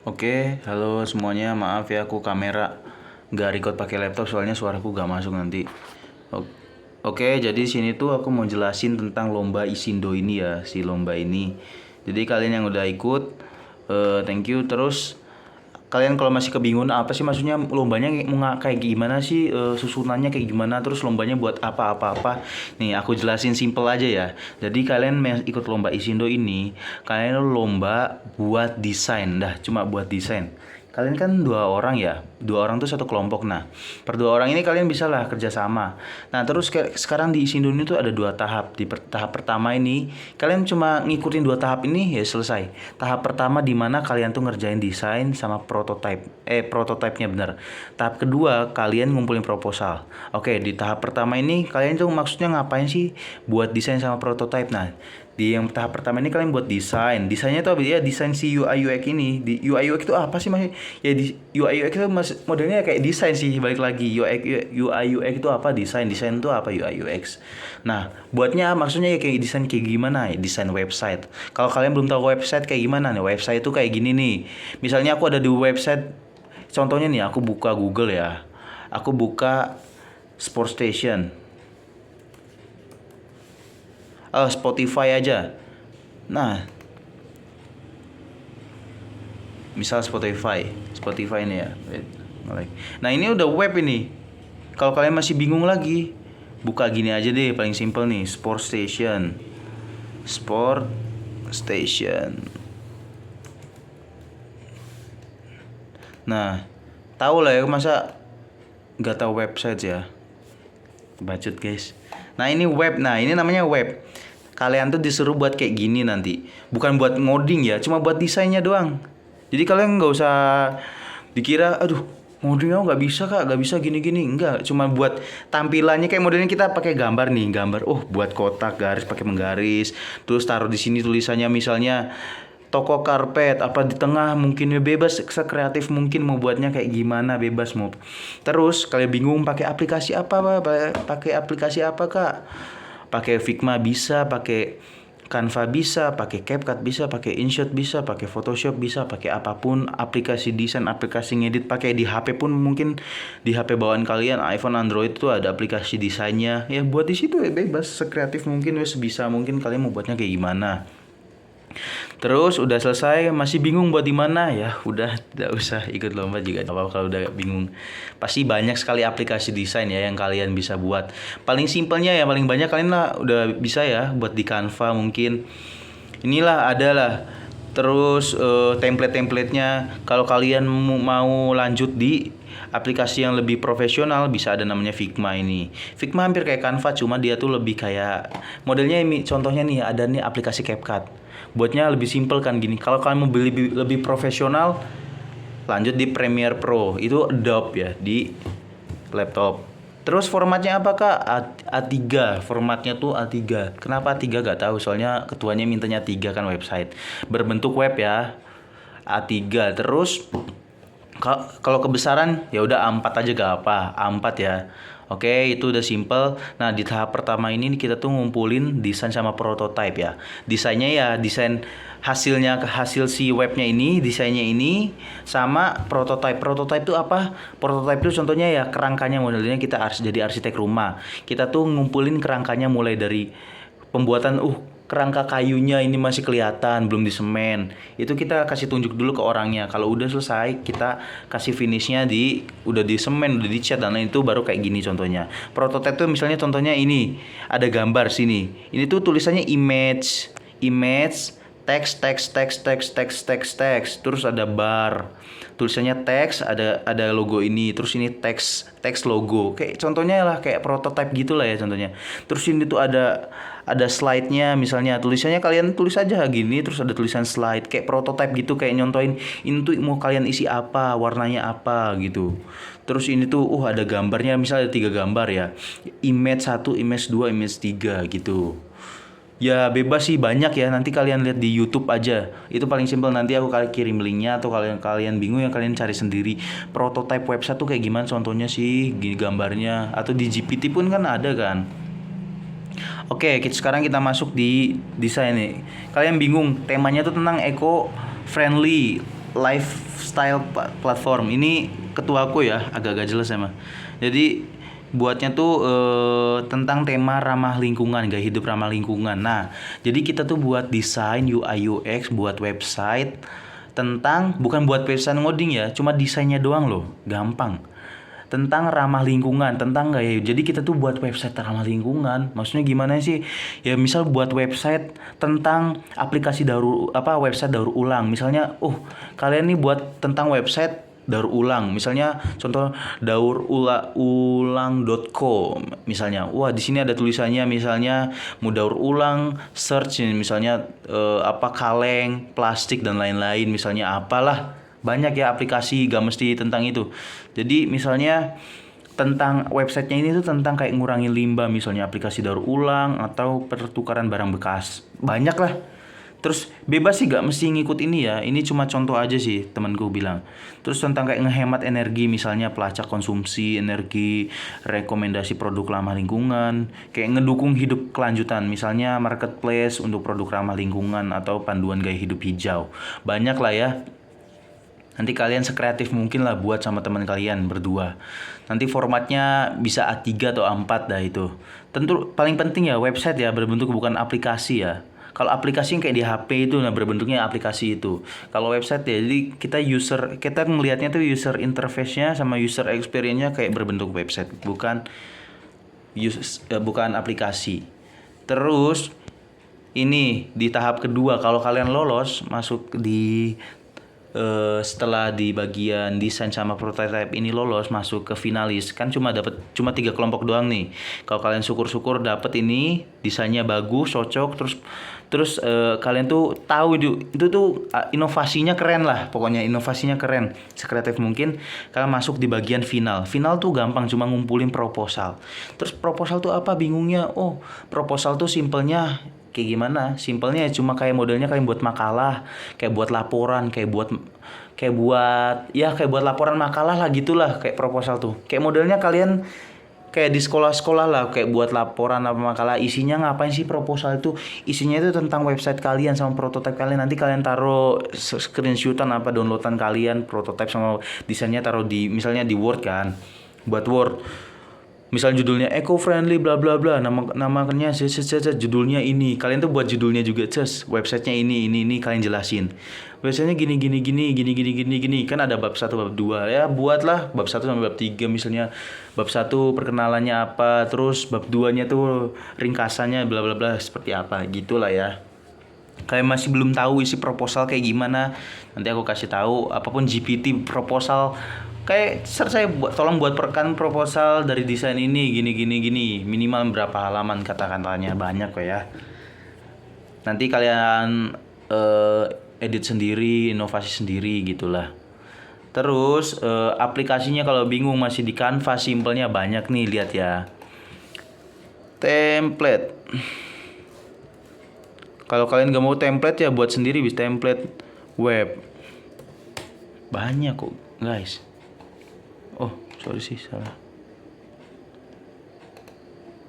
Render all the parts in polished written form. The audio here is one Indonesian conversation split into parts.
Oke, halo semuanya. Maaf ya, aku kamera nggak record pakai laptop soalnya suaraku nggak masuk nanti. O- Oke, jadi sini tuh aku mau jelasin tentang lomba Isindo ini ya, si lomba ini. Jadi kalian yang udah ikut, thank you. Terus kalian kalau masih kebingungan apa sih maksudnya lombanya kayak gimana sih, susunannya kayak gimana, terus lombanya buat apa-apa-apa. Nih aku jelasin simple aja ya. Jadi kalian ikut lomba Isindo ini, kalian lomba buat desain, dah cuma buat desain. Kalian kan dua orang ya, dua orang tuh satu kelompok. Nah, per dua orang ini kalian bisa lah kerjasama. Nah, terus sekarang di Isindo ini tuh ada dua tahap. Di tahap pertama ini, kalian cuma ngikutin dua tahap ini ya selesai. Tahap pertama di mana kalian tuh ngerjain desain sama prototype. Prototipenya bener. Tahap kedua, kalian ngumpulin proposal. Oke, di tahap pertama ini kalian tuh maksudnya ngapain sih buat desain sama prototype? Nah, di yang tahap pertama ini kalian buat desain. Desainnya tuh ya desain si UI UX ini. Di UI UX itu apa sih mas? Ya di UI UX itu modelnya kayak desain sih, balik lagi. UI UX itu apa? Desain. Desain itu apa? UI UX. Nah, buatnya maksudnya ya kayak desain kayak gimana ya? Desain website. Kalau kalian belum tahu website kayak gimana nih? Website itu kayak gini nih. Misalnya aku ada di website, contohnya nih aku buka Google ya. Aku buka Sport Station. Spotify aja. Nah, misal Spotify ini ya. Nah, ini udah web ini. Kalau kalian masih bingung lagi, buka gini aja deh, paling simple nih, Sport Station. Nah, tahu lah ya, masa nggak tahu website ya, bacot guys. Nah, ini web. Nah, ini namanya web. Kalian tuh disuruh buat kayak gini nanti, bukan buat ngoding ya, cuma buat desainnya doang. Jadi kalian nggak usah dikira, aduh ngoding aku nggak bisa kak, nggak bisa gini-gini. Enggak, cuma buat tampilannya kayak modelnya kita pakai gambar nih, gambar. Oh, buat kotak garis pakai menggaris, terus taruh di sini tulisannya misalnya toko karpet apa di tengah, mungkin ya bebas sekreatif mungkin mau buatnya kayak gimana, bebas mau. Terus kalian bingung pakai aplikasi apa, pakai aplikasi apa kak? Pakai Figma bisa, pakai Canva bisa, pakai CapCut bisa, pakai InShot bisa, pakai Photoshop bisa, pakai apapun aplikasi desain, aplikasi ngedit, pakai di HP pun mungkin. Di HP bawaan kalian iPhone, Android itu ada aplikasi desainnya. Ya buat di situ ya bebas, sekreatif mungkin, wes bisa mungkin kalian mau buatnya kayak gimana. Terus udah selesai masih bingung buat di mana ya, udah tidak usah ikut lomba juga apa kalau udah bingung. Pasti banyak sekali aplikasi desain ya yang kalian bisa buat. Paling simpelnya ya paling banyak kalian lah udah bisa ya buat di Canva mungkin. Inilah adalah. Terus template-templatenya kalau kalian mau lanjut di aplikasi yang lebih profesional bisa ada namanya Figma ini. Figma hampir kayak Canva cuma dia tuh lebih kayak modelnya ini, contohnya nih ada nih aplikasi CapCut. Buatnya lebih simpel kan gini. Kalau kalian mau beli lebih profesional lanjut di Premiere Pro. Itu Adobe ya di laptop. Terus formatnya apa kak? A3, formatnya tuh A3. Kenapa A3 gak tahu, soalnya ketuanya mintanya 3 kan website. Berbentuk web ya. A3. Terus kalau kebesaran ya udah A4 aja gak apa. A4 ya. Oke, itu udah simple. Nah, di tahap pertama ini kita tuh ngumpulin desain sama prototype ya. Desainnya ya desain hasilnya, hasil si webnya ini, desainnya ini sama prototype. Prototype itu apa? Prototype itu contohnya ya kerangkanya, modelnya kita jadi arsitek rumah. Kita tuh ngumpulin kerangkanya mulai dari pembuatan kerangka kayunya ini masih kelihatan belum disemen, itu kita kasih tunjuk dulu ke orangnya. Kalau udah selesai kita kasih finishnya udah disemen, udah dicat dan lain, itu baru kayak gini contohnya. Prototype tuh misalnya contohnya ini ada gambar sini, ini tuh tulisannya image teks, terus ada bar tulisannya teks, ada logo ini, terus ini teks logo, kayak contohnya lah kayak prototype gitulah ya contohnya. Terus ini tuh ada slide-nya, misalnya tulisannya kalian tulis aja gini, terus ada tulisan slide kayak prototype gitu, kayak nyontoin ini tuh mau kalian isi apa, warnanya apa gitu. Terus ini tuh ada gambarnya, misalnya ada 3 gambar ya, image 1, image 2, image 3 gitu. Ya bebas sih, banyak ya, nanti kalian lihat di YouTube aja. Itu paling simpel, nanti aku kirim linknya, atau kalian bingung ya kalian cari sendiri. Prototype website tuh kayak gimana contohnya sih, gini gambarnya, atau di GPT pun kan ada kan. Oke, sekarang kita masuk di desain nih. Kalian bingung, temanya tuh tentang eco friendly. lifestyle platform. Ini ketuaku ya, agak-agak jelas emang. Jadi buatnya tuh tentang tema ramah lingkungan, gaya hidup ramah lingkungan. Nah, jadi kita tuh buat desain UI UX, buat website tentang, bukan buat website ngoding ya, cuma desainnya doang loh, gampang. Tentang ramah lingkungan, tentang gaya. Jadi kita tuh buat website ramah lingkungan. Maksudnya gimana sih? Ya misal buat website tentang aplikasi website daur ulang. Misalnya, kalian nih buat tentang website daur ulang. Misalnya contoh daurulang.com misalnya. Wah, di sini ada tulisannya misalnya mau daur ulang, search misalnya kaleng, plastik dan lain-lain, misalnya apalah. Banyak ya aplikasi, gak mesti tentang itu. Jadi misalnya tentang websitenya ini tuh tentang kayak ngurangin limbah, misalnya aplikasi daur ulang atau pertukaran barang bekas. Banyak lah. Terus bebas sih, gak mesti ngikut ini ya. Ini cuma contoh aja sih temanku bilang. Terus tentang kayak ngehemat energi, misalnya pelacak konsumsi energi, rekomendasi produk ramah lingkungan, kayak ngedukung hidup kelanjutan, misalnya marketplace untuk produk ramah lingkungan atau panduan gaya hidup hijau. Banyak lah ya. Nanti kalian sekreatif mungkin lah buat sama teman kalian berdua. Nanti formatnya bisa A3 atau A4 dah itu. Tentu paling penting ya website ya berbentuk bukan aplikasi ya. Kalau aplikasi yang kayak di HP itu berbentuknya aplikasi itu. Kalau website ya jadi kita ngelihatnya tuh user interface-nya sama user experience-nya kayak berbentuk website, bukan aplikasi. Terus ini di tahap kedua, kalau kalian lolos masuk di setelah di bagian desain sama prototype ini lolos masuk ke finalis, kan cuma 3 kelompok doang nih. Kalau kalian syukur-syukur dapet ini, desainnya bagus, cocok, terus kalian tuh tahu itu tuh inovasinya keren lah, pokoknya inovasinya keren, sekreatif mungkin, kalian masuk di bagian final. Final tuh gampang, cuma ngumpulin proposal. Terus proposal tuh apa, bingungnya? Proposal tuh simpelnya kayak gimana? Simpelnya cuma kayak modelnya kalian buat makalah, kayak buat laporan, kayak buat laporan makalah lah gitulah, kayak proposal tuh. Kayak modelnya kalian kayak di sekolah-sekolah lah, kayak buat laporan apa makalah. Isinya ngapain sih proposal itu? Isinya itu tentang website kalian sama prototype kalian. Nanti kalian taruh screenshotan apa downloadan kalian, prototype sama desainnya taruh di misalnya di Word kan. Buat Word. Misalnya judulnya eco friendly bla bla bla, namanya judulnya ini. Kalian tuh buat judulnya juga, websitenya ini kalian jelasin. Websitenya gini. Kan ada bab 1, bab 2. Ya, buatlah bab 1 sampai bab 3 misalnya. Bab 1 perkenalannya apa, terus bab 2-nya tuh ringkasannya bla bla bla seperti apa, gitulah ya. Kalian masih belum tahu isi proposal kayak gimana, nanti aku kasih tahu. Apapun GPT proposal, kayak saya tolong buat proposal dari desain ini gini, minimal berapa halaman, kata-katanya banyak kok ya. Nanti kalian edit sendiri, inovasi sendiri gitulah. Terus aplikasinya kalau bingung masih di Canva, simpelnya banyak nih, lihat ya. Template. Kalau kalian gak mau template ya buat sendiri, bisa template web. Banyak kok guys. Sorry sih, salah.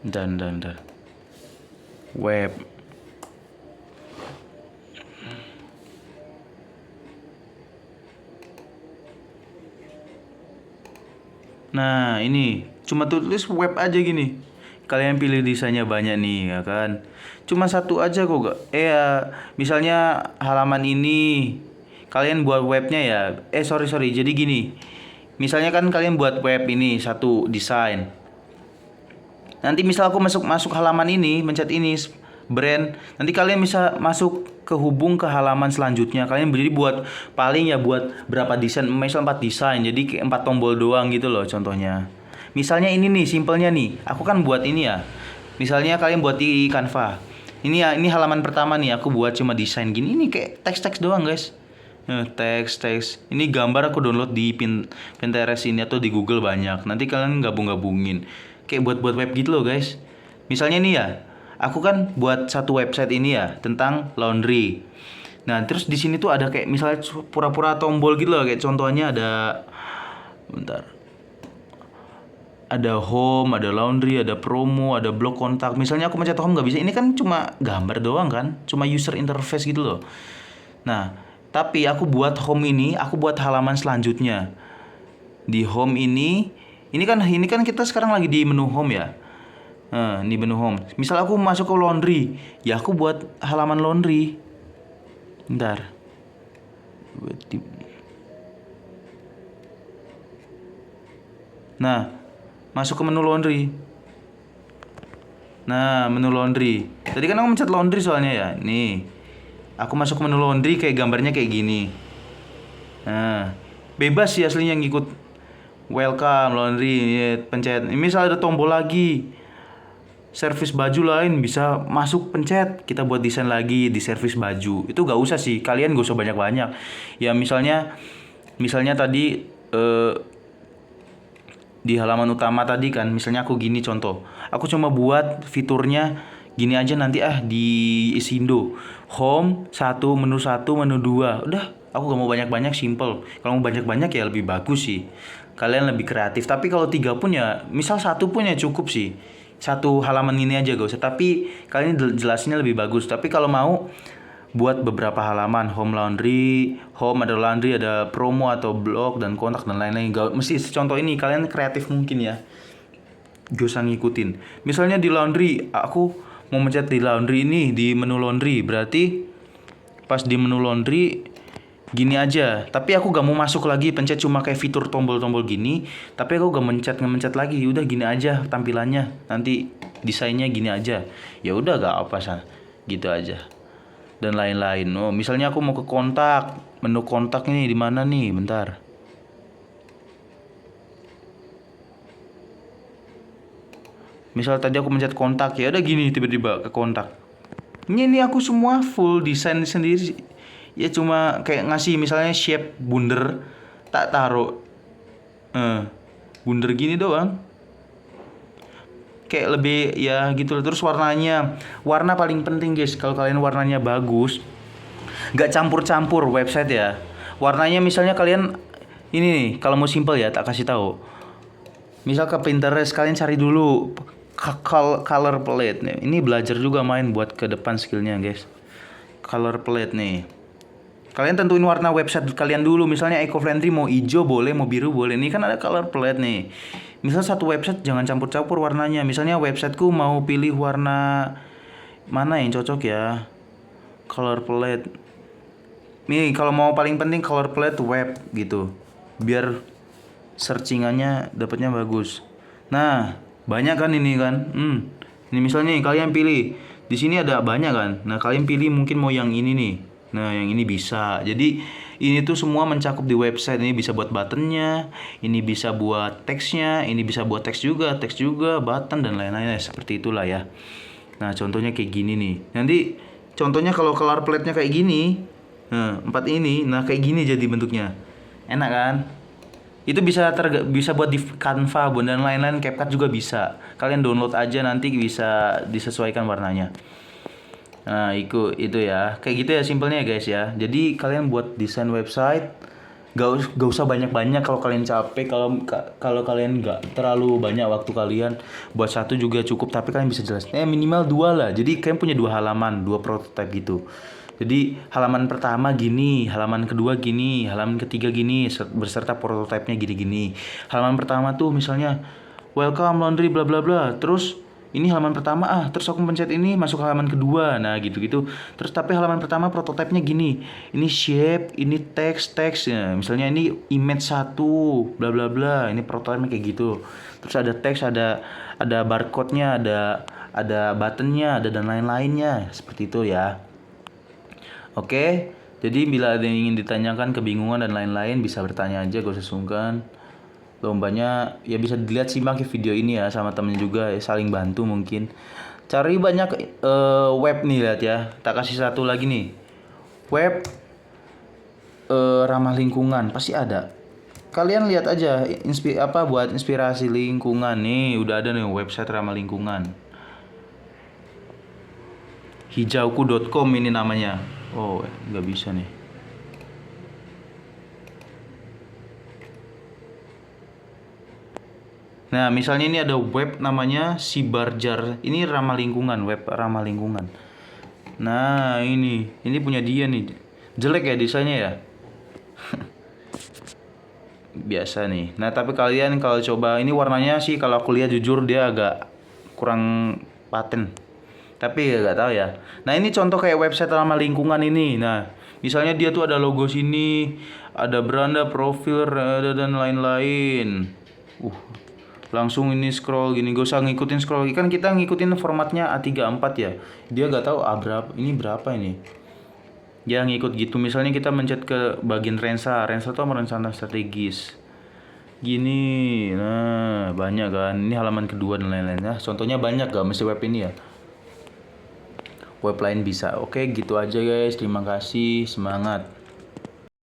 Dan web. Nah, ini cuma tulis web aja gini. Kalian pilih desainnya banyak nih ya kan. Cuma satu aja kok gak. Misalnya halaman ini kalian buat webnya ya. Sorry. Jadi gini. Misalnya kan kalian buat web ini satu desain. Nanti misal aku masuk halaman ini, mencet ini brand. Nanti kalian bisa masuk kehubung ke halaman selanjutnya. Kalian jadi buat paling ya buat berapa desain, misal 4 desain. Jadi 4 tombol doang gitu loh contohnya. Misalnya ini nih, simpelnya nih. Aku kan buat ini ya. Misalnya kalian buat di Canva. Ini ya, ini halaman pertama nih, aku buat cuma desain gini. Ini kayak teks doang, guys. Teks. Ini gambar aku download di Pinterest ini atau di Google banyak. Nanti kalian gabungin. Kayak buat web gitu loh, guys. Misalnya nih ya, aku kan buat satu website ini ya tentang laundry. Nah, terus di sini tuh ada kayak misalnya pura-pura tombol gitu loh, kayak contohnya ada home, ada laundry, ada promo, ada blog kontak. Misalnya aku mencet home nggak bisa. Ini kan cuma gambar doang kan, cuma user interface gitu loh. Nah, Tapi aku buat home ini, aku buat halaman selanjutnya. Di home ini kan kita sekarang lagi di menu home ya. Nah, di menu home. Misal aku masuk ke laundry, ya aku buat halaman laundry. Bentar. Nah, masuk ke menu laundry. Nah, menu laundry. Tadi kan aku mencet laundry soalnya ya. Nih. Aku masuk ke menu laundry kayak gambarnya kayak gini. Nah, bebas sih aslinya ngikut welcome laundry, ya, pencet. Ini misal ada tombol lagi. Servis baju lain bisa masuk pencet, kita buat desain lagi di servis baju. Itu gak usah sih, kalian gak usah banyak-banyak. Ya misalnya tadi di halaman utama tadi kan, misalnya aku gini contoh. Aku cuma buat fiturnya gini aja nanti di Isindo. Home 1, menu 1, menu 2. Udah, aku gak mau banyak-banyak, simple. Kalau mau banyak-banyak ya lebih bagus sih. Kalian lebih kreatif. Tapi kalau 3 pun ya, misal 1 pun ya cukup sih. 1 halaman ini aja gak usah. Tapi kalian jelasinnya lebih bagus. Tapi kalau mau buat beberapa halaman, home laundry, home ada laundry, ada promo atau blog dan kontak dan lain-lain. Mesti contoh ini kalian kreatif mungkin ya. Gak usah ngikutin. Misalnya di laundry, aku mau mencet di laundry ini di menu laundry, berarti pas di menu laundry gini aja. Tapi aku gak mau masuk lagi pencet cuma kayak fitur tombol-tombol gini. Tapi aku gak mencet lagi. Udah gini aja tampilannya. Nanti desainnya gini aja. Ya udah gak apa sih. Gitu aja. Dan lain-lain. Oh, misalnya aku mau ke kontak, menu kontak ini di mana nih? Bentar. Misal tadi aku mencet kontak, ya udah gini tiba-tiba ke kontak. Ini aku semua full desain sendiri. Ya cuma kayak ngasih misalnya shape bundar, tak taruh bundar gini doang. Kayak lebih ya gitu. Terus warna paling penting guys, kalau kalian warnanya bagus, nggak campur-campur website ya. Warnanya misalnya kalian ini nih, kalau mau simple ya tak kasih tahu. Misal ke Pinterest, kalian cari dulu color palette nih. Ini belajar juga main buat ke depan skillnya guys. Color palette nih. Kalian tentuin warna website kalian dulu. Misalnya eco-friendly mau hijau boleh, mau biru boleh. Ini kan ada color palette nih. Misal satu website jangan campur-campur warnanya. Misalnya websiteku mau pilih warna mana yang cocok ya. Color palette. Nih kalau mau paling penting color palette web gitu. Biar searchingannya dapatnya bagus. Nah, banyak kan ini kan. Ini misalnya kalian pilih. Di sini ada banyak kan. Nah, kalian pilih mungkin mau yang ini nih. Nah, yang ini bisa. Jadi, ini tuh semua mencakup di website. Ini bisa buat buttonnya, ini bisa buat teksnya, ini bisa buat teks juga, button dan lain-lain. Seperti itulah ya. Nah, contohnya kayak gini nih. Nanti contohnya kalau color palette-nya kayak gini. Nah, 4 ini, nah kayak gini jadi bentuknya. Enak kan? Itu bisa buat di Canva dan lain-lain, CapCut juga bisa. Kalian download aja nanti bisa disesuaikan warnanya. Nah, itu ya. Kayak gitu ya simpelnya ya guys ya. Jadi kalian buat desain website gak usah banyak-banyak kalau kalian capek, kalau kalian nggak terlalu banyak waktu kalian buat satu juga cukup, tapi kalian bisa jelasin. Minimal 2 lah. Jadi kalian punya 2 halaman, 2 prototype gitu. Jadi halaman pertama gini, halaman kedua gini, halaman ketiga gini, beserta prototipenya gini-gini. Halaman pertama tuh misalnya welcome laundry bla bla bla. Terus ini halaman pertama terus aku pencet ini masuk halaman kedua. Nah, gitu-gitu. Terus tapi halaman pertama prototipenya gini. Ini shape, ini teks ya. Misalnya ini image 1 bla bla bla. Ini prototipenya kayak gitu. Terus ada teks, ada barcode-nya, ada button-nya, ada dan lain-lainnya. Seperti itu ya. Oke, jadi bila ada yang ingin ditanyakan, kebingungan dan lain-lain bisa bertanya aja, gak usah sungkan. Lombanya ya bisa dilihat, simak video ini ya sama temen juga ya, saling bantu mungkin. Cari banyak web nih, lihat ya. Tak kasih satu lagi nih. Web ramah lingkungan pasti ada. Kalian lihat aja buat inspirasi lingkungan nih, udah ada nih website ramah lingkungan. Hijauku.com ini namanya. Oh, nggak bisa nih. Nah, misalnya ini ada web namanya Sibarjar. Ini ramah lingkungan, web ramah lingkungan. Nah, ini punya dia nih. Jelek ya desainnya ya. Biasa nih. Nah tapi kalian kalau coba ini warnanya sih kalau aku lihat jujur dia agak kurang paten. Tapi ya nggak tahu ya. Nah ini contoh kayak website ramah lingkungan ini. Nah misalnya dia tuh ada logo sini, ada beranda, profil, dan lain-lain. Uh, langsung ini scroll gini, gak usah ngikutin scroll. Kan kita ngikutin formatnya A34 ya. Dia nggak tahu berapa ini, berapa ini. Ya ngikut gitu. Misalnya kita mencet ke bagian Rensa tuh merencana strategis gini. Nah banyak kan, ini halaman kedua dan lain-lain. Nah contohnya banyak gak mesti web ini ya, web lain bisa. Oke gitu aja guys, terima kasih, semangat.